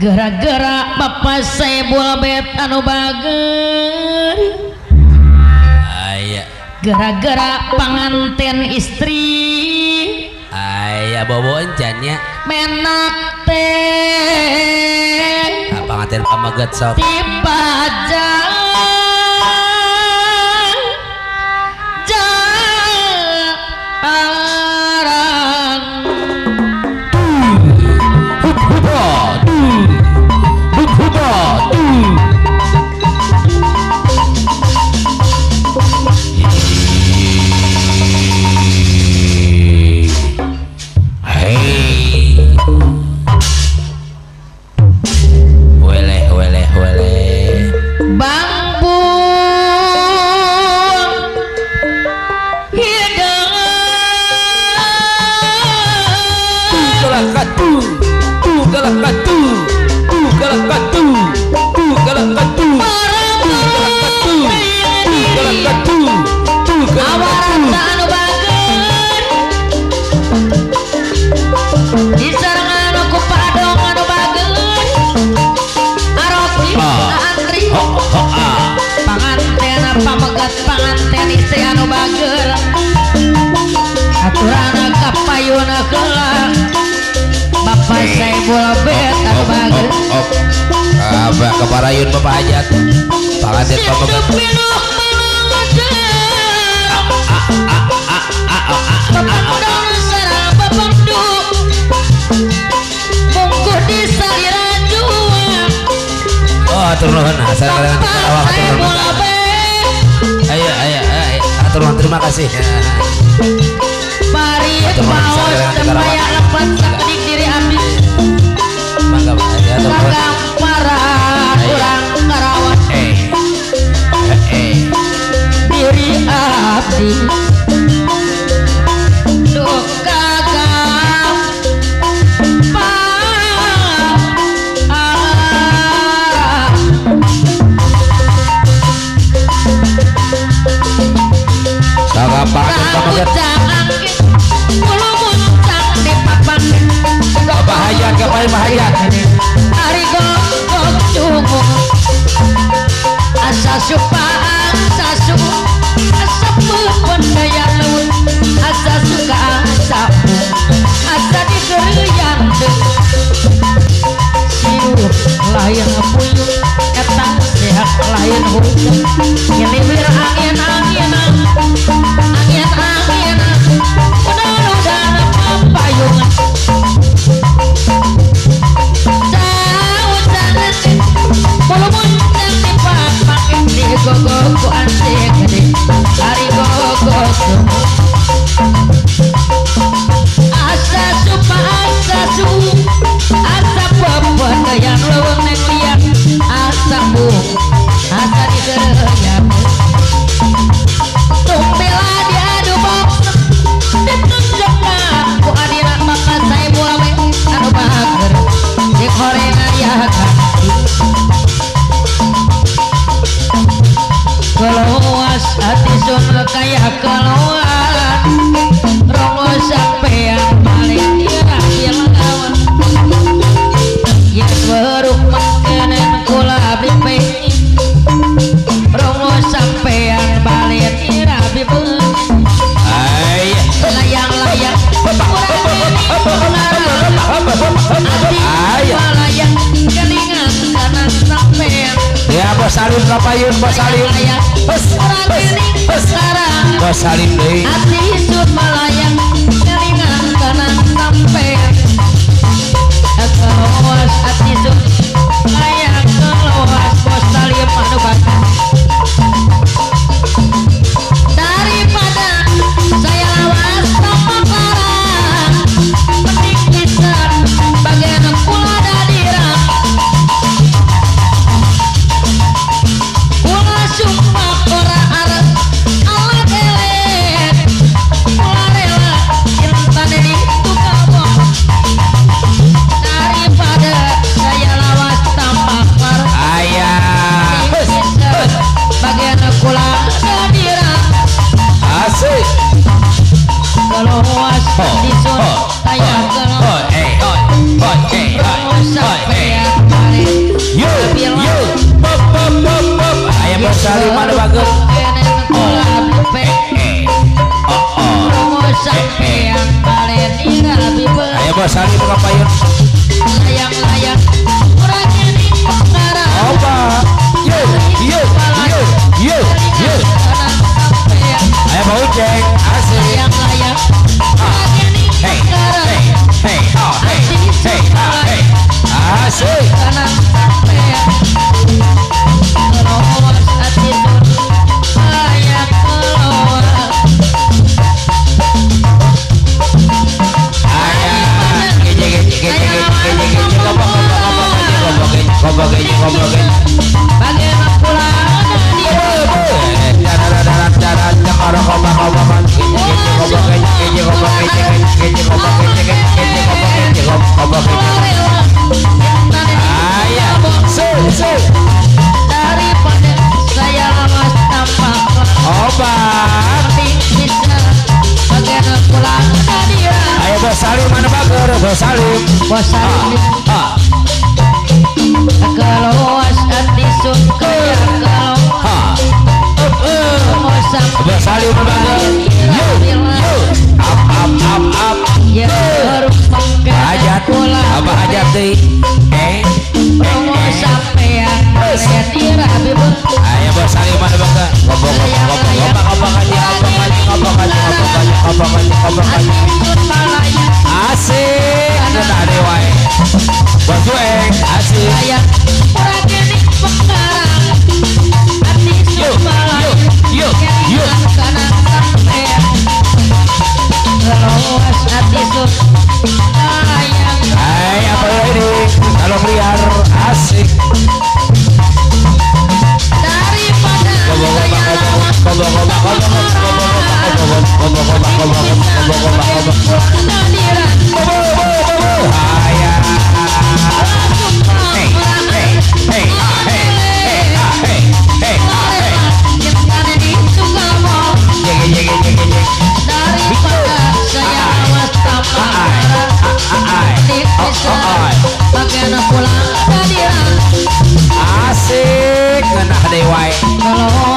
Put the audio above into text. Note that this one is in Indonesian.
Gara-gara bapak saya bola bet anu bager, gara-gara panganten istri bobo encannya menak teh panganten pamaget sok tiba panganten istri anu bager aturana kapayuna keula bapak saya bola bet anu bager abah keparayun bapak hajat panganten pamaget bapak dong sareng bapak du mungkuh di salira jua atur nuhun sareng awak atur nuhun ayo terima kasih mari paus sembahyang lepas sakedik diri abdi mangga kakang para urang karawat diri abdi duh kakang bahaya kapan bahaya hari gogok cungung asa supaan sasu asa pendaya lun asa suka asa asa digerian siur layan puyuh etang sehat layan hujan ngeliwir angin-anginan angin-anginan udah papayungan gogo antek gede hari gogo asa supa asa su asa popon yang leweng neng liat asa bung asa digerayam tumpila diadu box ditunjukkan ku adina maka saya mulai anu bager di korengan ya keluas hati sun kayak keluar rongo sampean paling dirakil kawan yang beruk mengkenen kula bipeng rongo sampean paling dirabi layang-layang layang kelingan kanan sampean ya bos salim kapayun bos salim bos salim deh hati sun melayang kelingan kanan sampean keluas hati sun layang keluas bos salim anu bakal daripada saya lawas tanpa parang mending pisan bagian kula dadirang kula sumpah ora arep alat elek kula rela cinta dari tukang daripada saya lawas Salim mana bagus sampean balen irabi ayo Bos Salim kapayun layang-layang urang ini pengarang oba yo ayo bau cek asik layang-layang urang ini pengarang hey asik kanan sampean terus hati layang keluar bagaimana pulang daripada saya lawas tampak obat bisa bagaimana pulang dia ayo Bos Salim mana bagus Bos Salim Bos Salim keluas hati suka ya kalau Bos Salim mana bagus yo up ya hajat apa hajat deh sampean kalian irabi ayo Bos Salim mana bagus asik sudah dewai Bos Dueng asik layang orang ini pengarang hati yo karena sampean keluas hati layang hai apa ini kalau liar asik daripada saya lawas asik kenah dewai kalau